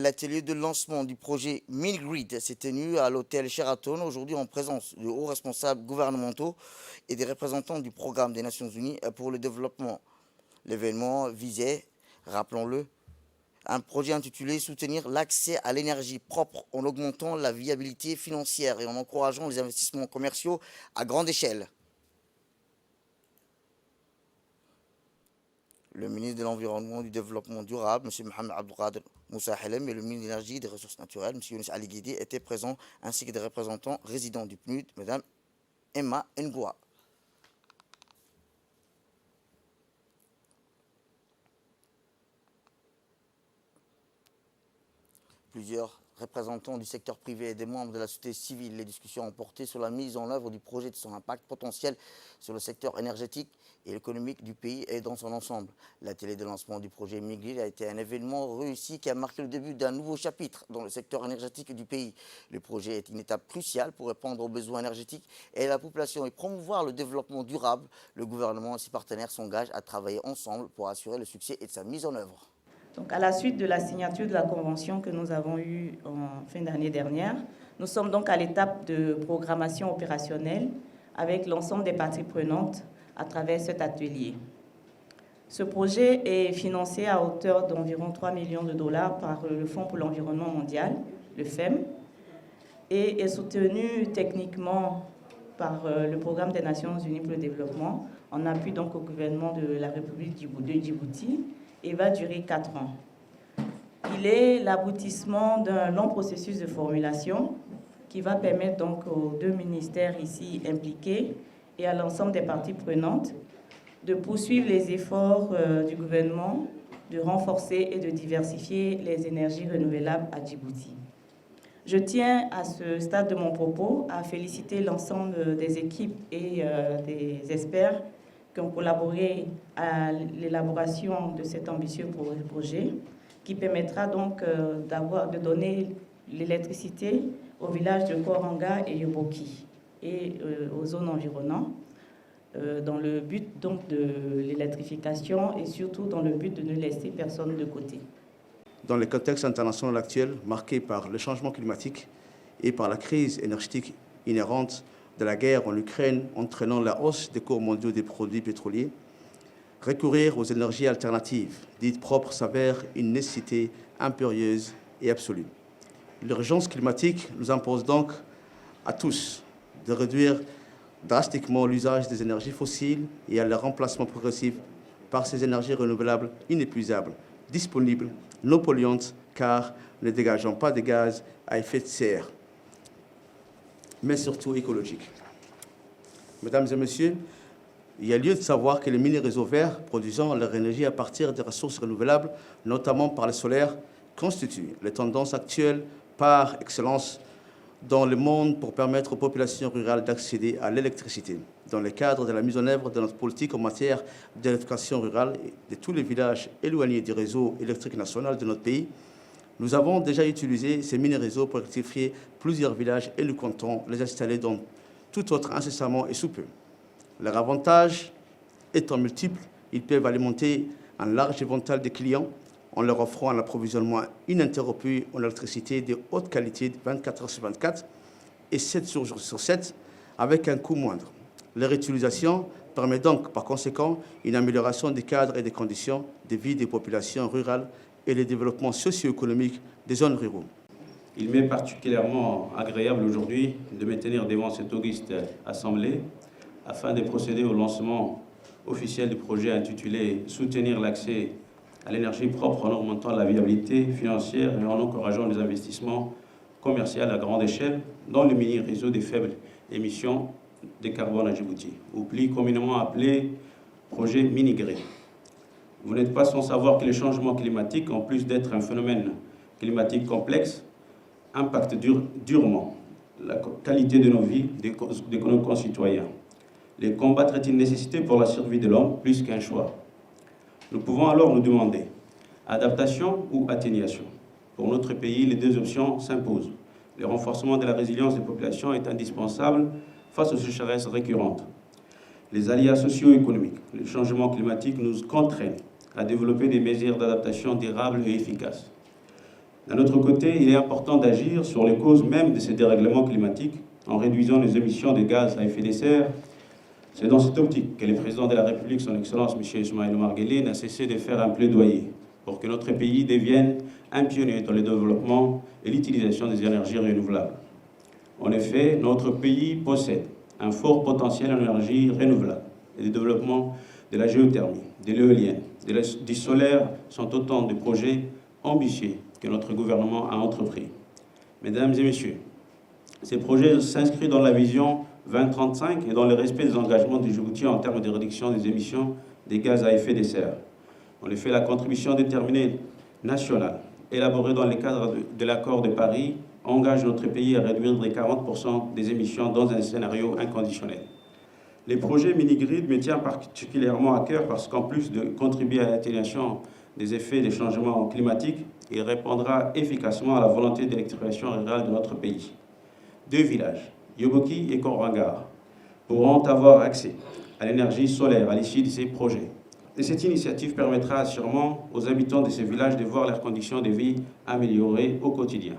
L'atelier de lancement du projet Mini-Grid s'est tenu à l'hôtel Sheraton aujourd'hui en présence de hauts responsables gouvernementaux et des représentants du programme des Nations Unies pour le développement. L'événement visait, rappelons-le, un projet intitulé Soutenir l'accès à l'énergie propre en augmentant la viabilité financière et en encourageant les investissements commerciaux à grande échelle. Le ministre de l'Environnement et du Développement durable, M. Mohamed Abdelkader Moussa Helem, et le ministre de l'Énergie et des Ressources naturelles, M. Younis Ali Guidi, étaient présents, ainsi que des représentants résidents du PNUD, Mme Emma Ngoua. Plusieurs représentants du secteur privé et des membres de la société civile. Les discussions ont porté sur la mise en œuvre du projet, de son impact potentiel sur le secteur énergétique et économique du pays et dans son ensemble. L'atelier de lancement du projet Mini-Grid a été un événement réussi qui a marqué le début d'un nouveau chapitre dans le secteur énergétique du pays. Le projet est une étape cruciale pour répondre aux besoins énergétiques et la population et promouvoir le développement durable. Le gouvernement et ses partenaires s'engagent à travailler ensemble pour assurer le succès et de sa mise en œuvre. Donc, à la suite de la signature de la convention que nous avons eue en fin d'année dernière, nous sommes donc à l'étape de programmation opérationnelle avec l'ensemble des parties prenantes à travers cet atelier. Ce projet est financé à hauteur d'environ 3 millions de dollars par le Fonds pour l'environnement mondial, le FEM, et est soutenu techniquement par le Programme des Nations Unies pour le développement, en appui donc au gouvernement de la République de Djibouti, et va durer 4 ans. Il est l'aboutissement d'un long processus de formulation qui va permettre donc aux 2 ministères ici impliqués et à l'ensemble des parties prenantes de poursuivre les efforts du gouvernement de renforcer et de diversifier les énergies renouvelables à Djibouti. Je tiens à ce stade de mon propos à féliciter l'ensemble des équipes et des experts qui ont collaboré à l'élaboration de cet ambitieux projet qui permettra donc de donner l'électricité aux villages de Koranga et Yoboki et aux zones environnantes dans le but donc de l'électrification et surtout dans le but de ne laisser personne de côté. Dans le contexte international actuel marqué par le changement climatique et par la crise énergétique inhérente de la guerre en Ukraine entraînant la hausse des cours mondiaux des produits pétroliers, recourir aux énergies alternatives, dites propres, s'avère une nécessité impérieuse et absolue. L'urgence climatique nous impose donc à tous de réduire drastiquement l'usage des énergies fossiles et à leur remplacement progressif par ces énergies renouvelables inépuisables, disponibles, non polluantes, car ne dégageant pas de gaz à effet de serre, mais surtout écologiques. Mesdames et messieurs, il y a lieu de savoir que les mini-réseaux verts produisant leur énergie à partir des ressources renouvelables, notamment par le solaire, constituent les tendances actuelles par excellence dans le monde pour permettre aux populations rurales d'accéder à l'électricité. Dans le cadre de la mise en œuvre de notre politique en matière d'électrification rurale et de tous les villages éloignés du réseau électrique national de notre pays, nous avons déjà utilisé ces mini-réseaux pour électrifier plusieurs villages et nous comptons les installer dans tout autre incessamment et sous peu. Leurs avantages étant multiples, ils peuvent alimenter un large éventail de clients en leur offrant un approvisionnement ininterrompu en électricité de haute qualité de 24 heures sur 24 et 7 jours sur 7 avec un coût moindre. Leur utilisation permet donc par conséquent une amélioration des cadres et des conditions de vie des populations rurales et le développement socio-économique des zones rurales. Il m'est particulièrement agréable aujourd'hui de me tenir devant cette auguste assemblée afin de procéder au lancement officiel du projet intitulé « Soutenir l'accès à l'énergie propre en augmentant la viabilité financière et en encourageant les investissements commerciaux à grande échelle dans le mini-réseau des faibles émissions de carbone à Djibouti, ou plus communément appelé projet Mini-Grid. Vous n'êtes pas sans savoir que les changements climatiques, en plus d'être un phénomène climatique complexe, impactent durement la qualité de nos vies de nos concitoyens. Les combattre est une nécessité pour la survie de l'homme plus qu'un choix. Nous pouvons alors nous demander adaptation ou atténuation. Pour notre pays, les 2 options s'imposent. Le renforcement de la résilience des populations est indispensable face aux sécheresses récurrentes. Les aléas socio-économiques, le changement climatique nous contraignent à développer des mesures d'adaptation durables et efficaces. D'un autre côté, il est important d'agir sur les causes mêmes de ces dérèglements climatiques en réduisant les émissions de gaz à effet de serre. C'est dans cette optique que le président de la République, son Excellence M. Ismaël Omar Guelleh, n'a cessé de faire un plaidoyer pour que notre pays devienne un pionnier dans le développement et l'utilisation des énergies renouvelables. En effet, notre pays possède un fort potentiel en énergie renouvelable et le développement de la géothermie, de l'éolienne, du solaire sont autant de projets ambitieux que notre gouvernement a entrepris. Mesdames et messieurs, ces projets s'inscrivent dans la vision 2035 et dans le respect des engagements du Djibouti en termes de réduction des émissions des gaz à effet de serre. En effet, la contribution déterminée nationale, élaborée dans le cadre de l'accord de Paris, engage notre pays à réduire de 40% des émissions dans un scénario inconditionnel. Les projets mini-grid me tiennent particulièrement à cœur parce qu'en plus de contribuer à l'atténuation des effets des changements climatiques, il répondra efficacement à la volonté d'électrification rurale de notre pays. 2 villages, Yoboki et Korangar, pourront avoir accès à l'énergie solaire à l'issue de ces projets. Et cette initiative permettra sûrement aux habitants de ces villages de voir leurs conditions de vie améliorées au quotidien.